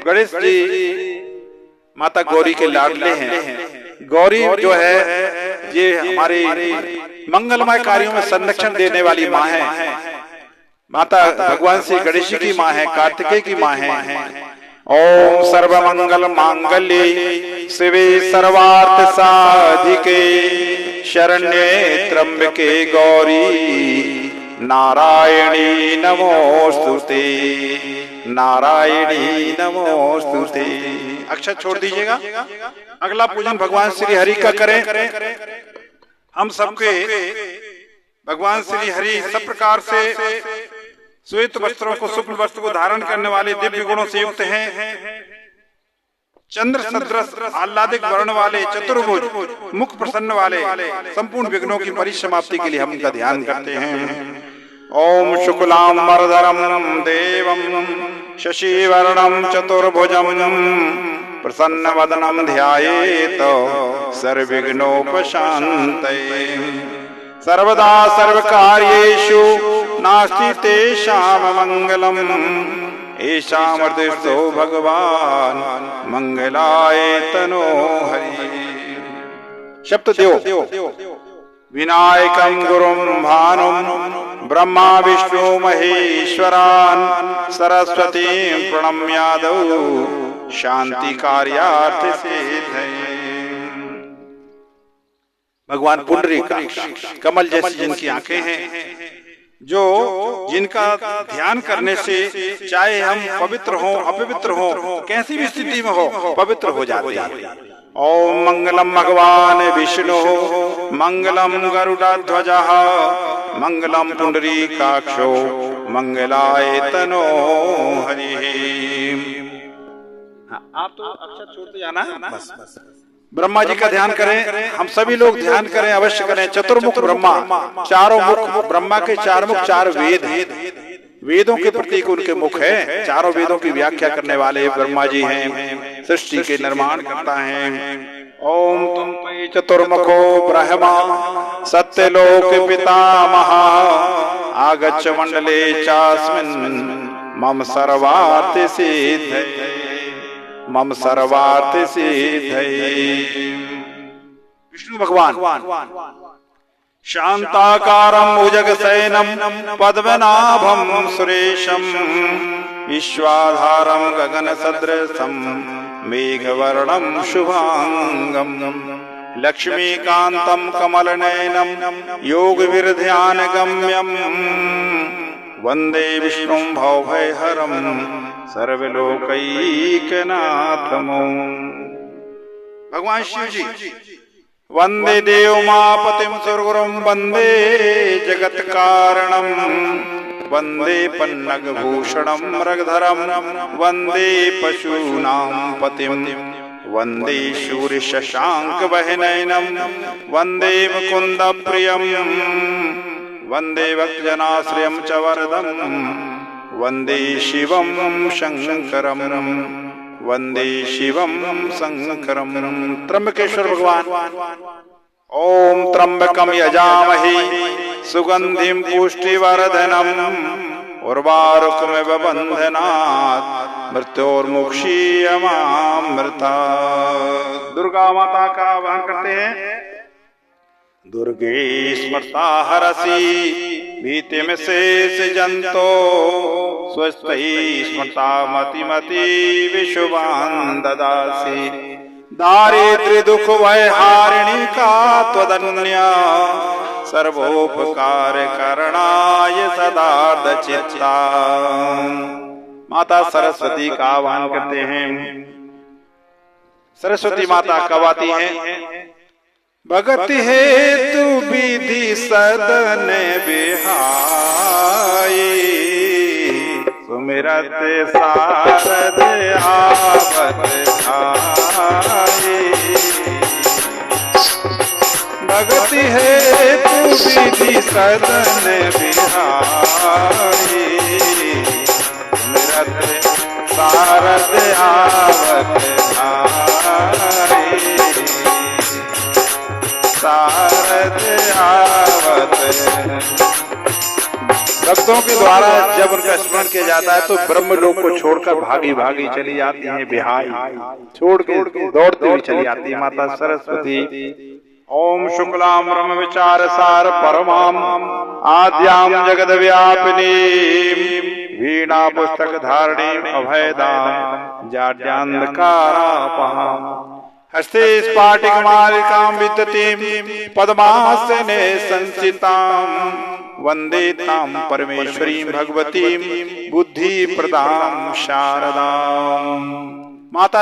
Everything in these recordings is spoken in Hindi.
गणेश जी माता गौरी के लाडले हैं। गौरी जो है ये हमारे मंगलमय कार्यों में संरक्षण देने वाली माँ है। माता भगवान श्री गणेश जी की माँ है, कार्तिकेय की माँ है। ओम सर्वमंगल मांगल्ये शिवे सर्वार्थ साधिके शरण्ये त्र्यंबके गौरी नारायणी नमोस्तुते, नारायणी नमोस्तुते। अक्षर छोड़ दीजिएगा। अगला पूजन भगवान श्री हरि का करें। हम सबके भगवान श्री हरि सब प्रकार से श्वेत वस्त्रों को, शुक्ल वस्त्र को धारण करने वाले दिव्य गुणों से युक्त हैं। चंद्र सदृश आह्लादिक वर्ण वाले, चतुर्भुज, मुख प्रसन्न वाले, संपूर्ण विघ्नों की परिसमाप्ति के लिए हम उनका ध्यान करते हैं। ओम शुक्लांबरधरं देवं शशिवर्णं चतुर्भुजं प्रसन्नवदनं ध्यायेत सर्वविघ्नोपशान्तये। सर्वदा सर्वकार्येषु नास्ति तेषां मंगलम् ईशामर्दिष्टो भगवान मंगलाय तनो हरि। शब्द देव विनायकं गुरुं भानुं ब्रह्मा विष्णु महेश्वरान् सरस्वतीं प्रणम्यादौ शांति कार्यार्थ सिद्धये। भगवान पुंडरीकाक्ष कमल जैसी जिनकी आंखें हैं, जो जिनका ध्यान करने से चाहे हम पवित्र हो अपवित्र हो, कैसी भी स्थिति में हो, पवित्र हो जाते हैं। ओम मंगलम भगवान विष्णु मंगलम गरुड़ध्वजः मंगलम पुंडरीकाक्षो मंगलाय तनो हरि। आप तो अक्षर छोड़ते जाना। बस ब्रह्मा जी का ध्यान करें। हम सभी लोग ध्यान करें, अवश्य करें। चतुर्मुख ब्रह्मा, चारों मुख ब्रह्मा के, चार मुख, चार वेद हैं। वेदों के प्रतीक उनके मुख है। चारों वेदों की व्याख्या करने वाले ब्रह्मा जी हैं, सृष्टि के निर्माण करता है। ओम तुम चतुर्मुखो ब्रह्मा सत्यलोक पितामह आगच्छ मंडले चास्मिन् मम सर्वार्थ सिद्धये, मम सर्वार्थ सिद्धये। विष्णु भगवान शांताकारं भुजगशयनं पद्मनाभं सुरेशं विश्वाधारं गगनसदृशं मेघवर्णं शुभांगं लक्ष्मीकान्तं कमलनयनं योगविरध्यानगम्यं वंदे विष्णुं भवभयहरं सर्वलोकैकनाथम्। भगवान शिव जी वंदे देवमापतिं सुरगुरुं वंदे जगत्कारणं वंदे पन्नगभूषणं मृगधरं वंदे पशूनां पतिं वंदे शूरशशाङ्कवहनयनं वंदे मुकुन्दप्रियं वंदे भक्तजनाश्रयं च वरदं वंदे शिवं शंकरं वंदे शिवं शंकरं। त्र्यंबकेश्वर भगवान ओम त्र्यंबकं यजामहे सुगंधिं पुष्टिवर्धनम् उर्वारुकमिव बन्धनात् मृत्योर्मुक्षीयमामृतात्। दुर्गा माता का आह्वान करते हैं। दुर्गे स्मृता हरसि भीतिम शेष जंतो स्वस्थै स्मृता मति मति विशुभान् ददासि दारिद्र्य दुख भय हारिणी का त्वदन्या सर्वोपकार करणाय सदार्थ चित्ता। माता सरस्वती का आह्वान करते हैं। सरस्वती माता कब आती हैं? भगति हेतु विधि सदन बिहाई सुमिरत सारद आवत आई। भगति हेतु विधि सदन बिहाई सुमिरत सारद आवत आई सारद आवत। भक्तों के द्वारा जब उनका स्मरण किया जाता है तो ब्रह्म लोक को छोड़कर भागी भागी चली जाती है बिहाई, छोड़ के दौड़ती हुई चली जाती है माता सरस्वती। ओम शुक्लाम ब्रह्म विचार सार परमाम आद्याम जगद व्यापिनी वीणा पुस्तक धारिणी अभयदाम जाड्यांधकारापहाम हस्ते स्फाटिकमालिकां विदतीं पद्मासने संस्थितां वंदे तां परमेश्वरीं भगवतीं बुद्धि प्रदां शारदां। माता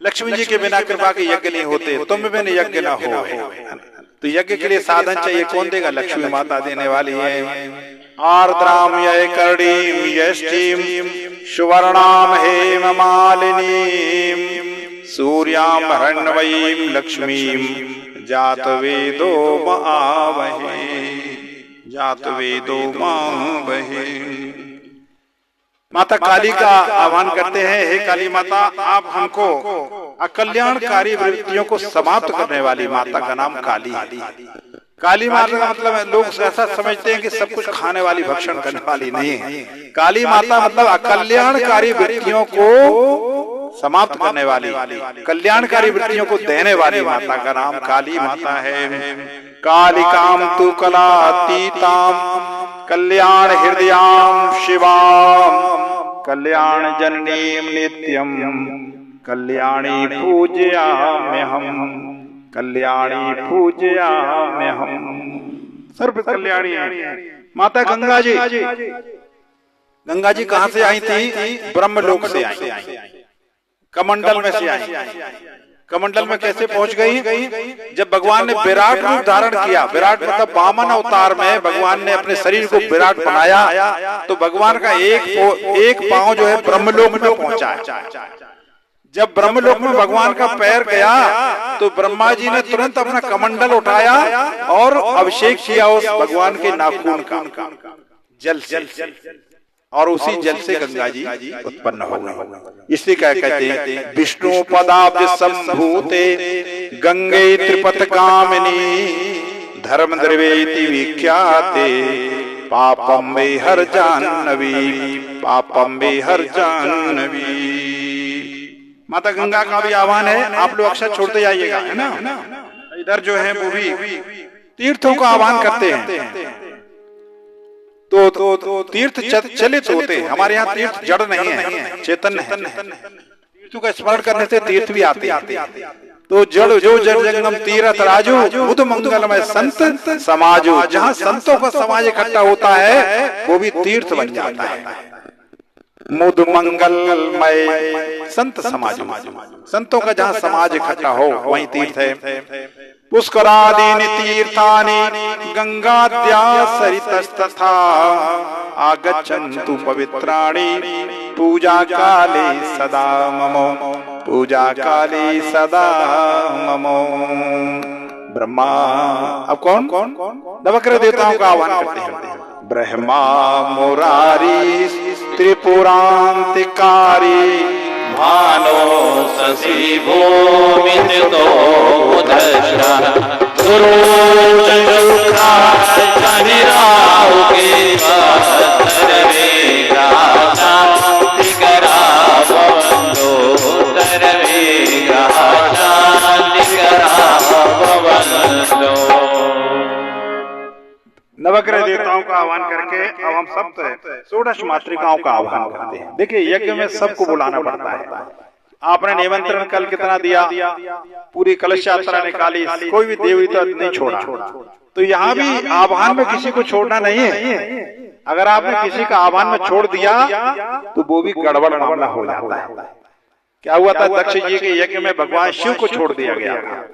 लक्ष्मी जी के बिना कृपा के यज्ञ नहीं होते, तुम बिन यज्ञ न हो। तो यज्ञ के लिए साधन चाहिए, कौन देगा? लक्ष्मी माता देने वाली है। आर्द्राम ये कर्णीम यष्टिम सुवर्णाम हेम मालिनीम सूर्याम हरणवयीम लक्ष्मीम जात वेदो मावहे जात वेदो मावहे। माता काली का आह्वान करते हैं, हे काली माता, आप हमको अकल्याणकारी वृत्तियों को समाप्त करने वाली माता का नाम काली है। काली माता का मतलब लोग ऐसा समझते हैं कि सब कुछ खाने वाली, भक्षण करने वाली नहीं है। काली माता मतलब अकल्याणकारी वृत्तियों को समाप्त करने वाली, कल्याणकारी वृत्तियों को देने वाली माता का नाम काली माता है। कालिकाम तु कलातीताम कल्याण हृदयाम शिवाम कल्याण जननीम नित्यम कल्याणी पूजयाम्यहम कल्याणी पूजयाम्यहम। सर्व कल्याणी है माता गंगा जी। गंगा जी कहां से आई थी? ब्रह्मलोक से आई, कमंडल में से आई। कमंडल में कैसे पहुंच गई? जब भगवान ने विराट रूप धारण किया, विराट मतलब वामन अवतार में भगवान ने अपने शरीर को विराट बनाया, तो भगवान का एक पांव जो है ब्रह्मलोक में पहुंचा है। जब ब्रह्मलोक में भगवान का पैर गया तो ब्रह्मा जी ने तुरंत अपना कमंडल उठाया और अभिषेक किया उस भगवान के नाखून का जल से, और उसी जल से गंगा जी उत्पन्न हो गई। इसलिए क्या कहते हैं? विष्णु पदाब्ज संभूते गंगे त्रिपथ गामिनी धर्म द्रवेति विख्याते पापम वे हर जाह्नवी पापम वे हर जाह्नवी। माता गंगा का भी आह्वान है, आप लोग अक्षर छोड़ते जाइएगा, है ना। इधर जो है वो भी तीर्थों का आह्वान करते हैं। तो तीर्थ चलित होते हैं। हमारे यहाँ तीर्थ जड़ नहीं है, चेतन है। तीर्थों का स्मरण करने से तीर्थ भी आते हैं। तो जड़ जो जड़ जंगम तीर्थ राजू बुध मंगलमय संत समाजो, जहाँ संतों का समाज इकट्ठा होता है वो भी तीर्थ बन जाता है। मुद मंगलमय संत समाज, संतों का जहाँ समाज इकट्ठा हो वहीं तीर्थ है। पुष्करादीनि तीर्थानि गंगाद्या सरितस्तथा आगच्छन्तु पवित्राणि पूजा काले सदा ममो पूजा काले सदा ममो। ब्रह्मा, अब कौन? नवग्रह देवताओं का आह्वान करते हैं। ब्रह्मा मुरारी त्रिपुरांतिकारी भानो शशि भूमितो दशा गुरु चंद्रुखा शनिराहु के सर्वे राजा तिकरा भवन्तो सर्वे राजा तिकरा भवन्तो। नवग्रह देवताओं का आह्वान करके अब हम सब षोडश मातृकाओं का आह्वान करते हैं। देखिए यज्ञ में सबको बुलाना पड़ता है। आपने निमंत्रण कल कितना दिया, पूरी कलश यात्रा निकाली, कोई भी देवी तो नहीं छोड़ा। तो यहाँ भी आह्वान में किसी को छोड़ना नहीं है। अगर आपने किसी का आह्वान में छोड़ दिया तो वो भी गड़बड़ मामला हो जाता है। क्या हुआ था? दक्ष जी के यज्ञ में भगवान शिव को छोड़ दिया गया,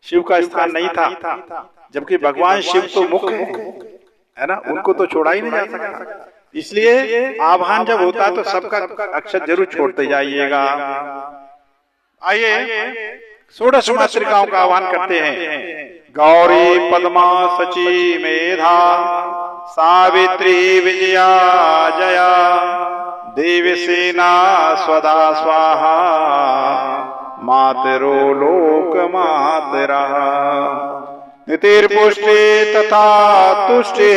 शिव का स्थान नहीं था, जबकि भगवान शिव तो मुख्य है ना, उनको तो छोड़ा ही नहीं जा सकता। इसलिए आह्वान जब होता है तो सबका अक्षर जरूर छोड़ते जाइएगा। आइए षोडश मातृकाओं का आह्वान करते हैं। गौरी पद्मा सची मेधा सावित्री विजया जया देवसेना स्वदा स्वाहा मातरो लोक मातरा। नितिर्पुष्टि तथा तुष्टि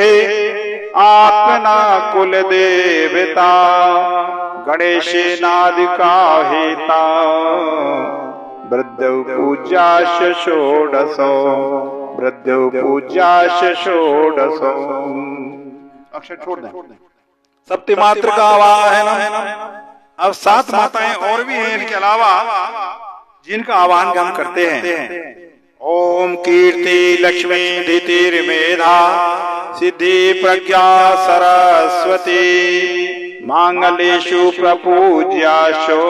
आत्मना कुल देवता गणेशेनादिका हेता वृद्धौ पूज्याश्च षोडशो वृद्धौ पूज्याश्च षोडशो। अक्षर छोड़ दें। सप्तमात्र का आवाहन। अब 7 माताएं और भी हैं इनके अलावा जिनका आवाहन हम करते हैं। ओम कीर्ति लक्ष्मी धीतिर्मेधा सिद्धि प्रज्ञा सरस्वती मांगलेषु प्रपूज्याशो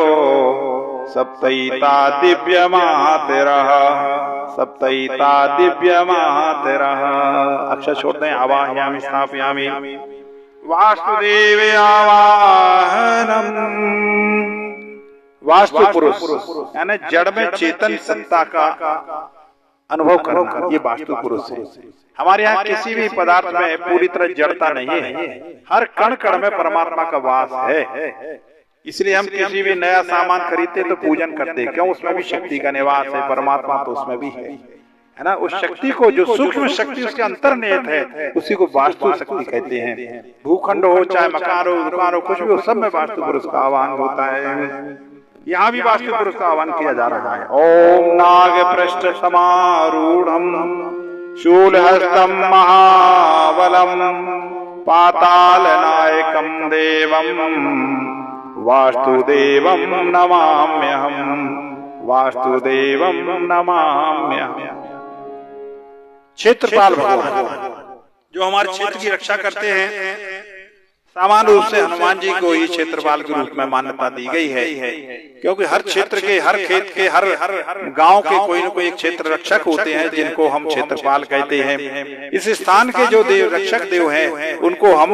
सप्तैता दिव्य मातरः सप्तैता दिव्य मातरः। अक्षर छोड़ दें। आवाहयामि स्थापयामि। वास्तुदेव आवाहनम। वास्तु पुरुष यानी जड़ में चेतन सत्ता का अनुभव करना, ये वास्तु पुरुष है। हमारे यहाँ किसी भी पदार्थ में पूरी तरह जड़ता नहीं है, हर कण कण में परमात्मा का वास है। इसलिए हम किसी भी नया सामान खरीदते तो पूजन करते हैं, क्यों? उसमें भी शक्ति का निवास है, परमात्मा तो उसमें भी है ना। उस शक्ति को, जो सूक्ष्म शक्ति उसके अंतर्निहित है, उसी को वास्तु शक्ति कहते हैं। भूखंड हो, चाहे मकान हो, दुकान हो, कुछ भी हो, सब में वास्तु पुरुष का आह्वान होता है। यहाँ भी वास्तु पुरुष का आह्वान किया जा रहा है। ओम नाग पृष्ठ समारूढ़म शूलहस्तम महाबलम पाताल नायकम देवम वास्तुदेवम नमाम्यहम् वास्तुदेवम नमाम्यहम्। क्षेत्रपाल भगवान जो हमारे क्षेत्र की रक्षा करते हैं, सामान्य रूप से हनुमान जी को ही क्षेत्रपाल के रूप में मान्यता दी गई है, क्योंकि हर क्षेत्र के, हर खेत के, हर गांव के कोई न कोई एक क्षेत्र रक्षक होते हैं जिनको हम क्षेत्रपाल कहते हैं। इस स्थान के जो देव रक्षक देव हैं उनको हम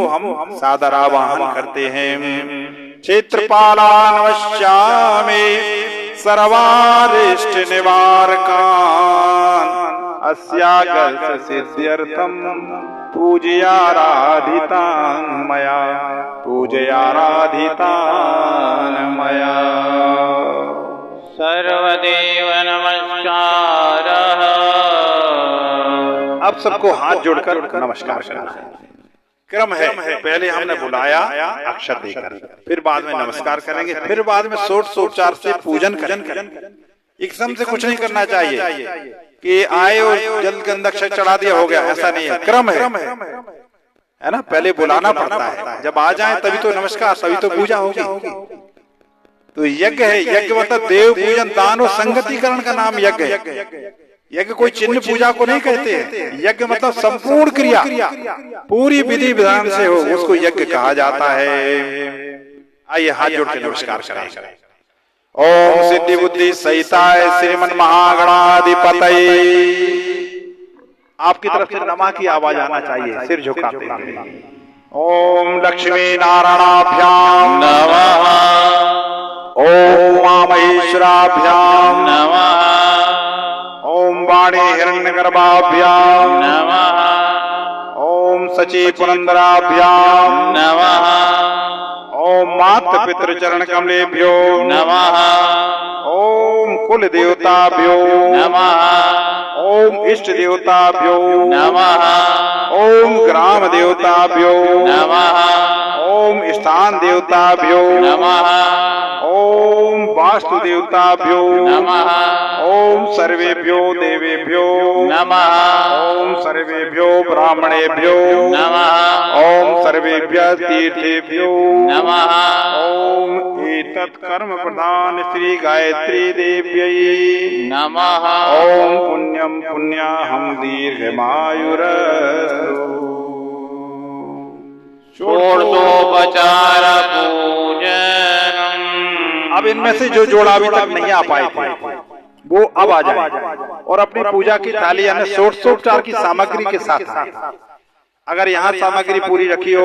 सादर आवाहन करते हैं। क्षेत्रपालान् नमस्यामि सर्वारिष्ट निवारकान् अस्यागर्ष सिद्ध्यर्थम पूजयाराधितान् मया पूजयाराधितान् मया। सर्वदेव नमस्कारः। अब सबको हाथ जोड़कर नमस्कार करना है। क्रम है, पहले हमने बुलाया अक्षर देकर, फिर बाद में नमस्कार करेंगे, फिर बाद में षोडशोपचार से पूजन करेंगे। एकदम से कुछ नहीं करना चाहिए कि आए और जल्द के अंदर अक्षर चढ़ा दिया हो गया, ऐसा नहीं है। क्रम है ना। पहले बुलाना पड़ता है, जब आ जाए तभी तो नमस्कार, तभी तो पूजा होगी। तो यज्ञ है, यज्ञ मतलब देव पूजन दान और संगतिकरण का नाम यज्ञ है। यज्ञ कोई चिन्ह पूजा को नहीं कहते हैं। यज्ञ मतलब संपूर्ण क्रिया पूरी विधि विधान से हो, उसको यज्ञ कहा जाता है। आइए हाथ जोड़ के नमस्कार करें। ओम सिद्धि बुद्धि सहिताय श्रीमन महागणाधिपतये। आपकी तरफ से नमा की आवाज आना चाहिए, सिर झुकाते हुए। ओम लक्ष्मी नारायणाभ्याम नमः। ओम उमामहेश्वराभ्याम नमः। ओम वाणी हिरण्यगर्भाभ्याम नमः। ओम सची पुरंदराभ्याम नमः। ओम मात पितृ चरण कमलेभ्यो नमः। ओम कुल देवताभ्यो नमः। ओम इष्ट देवताभ्यो नमः। ओम ग्राम देवताभ्यो नमः। ओम स्थान देवताभ्यो नमः। ओम वास्तु देवताभ्यो नमः। ओम सर्वेभ्यो देवेभ्यो नमः। ओम सर्वेभ्यो ब्राह्मणेभ्यो नमः। ओम सर्वेभ्यः तीर्थेभ्यो नमः। ओम एतत् कर्म प्रधान श्री गायत्री देव्यै नमः। ओम पुण्यम पुण्याहम दीर्घमायुरस्तु। षोडशोपचार पूजनम्। अब इनमें से जो जोड़ा अभी तक नहीं आ पाए थे वो अब आ जाए और अपनी पूजा की थाली यानी षोडशोपचार की सामग्री के साथ। अगर यहाँ सामग्री पूरी रखी हो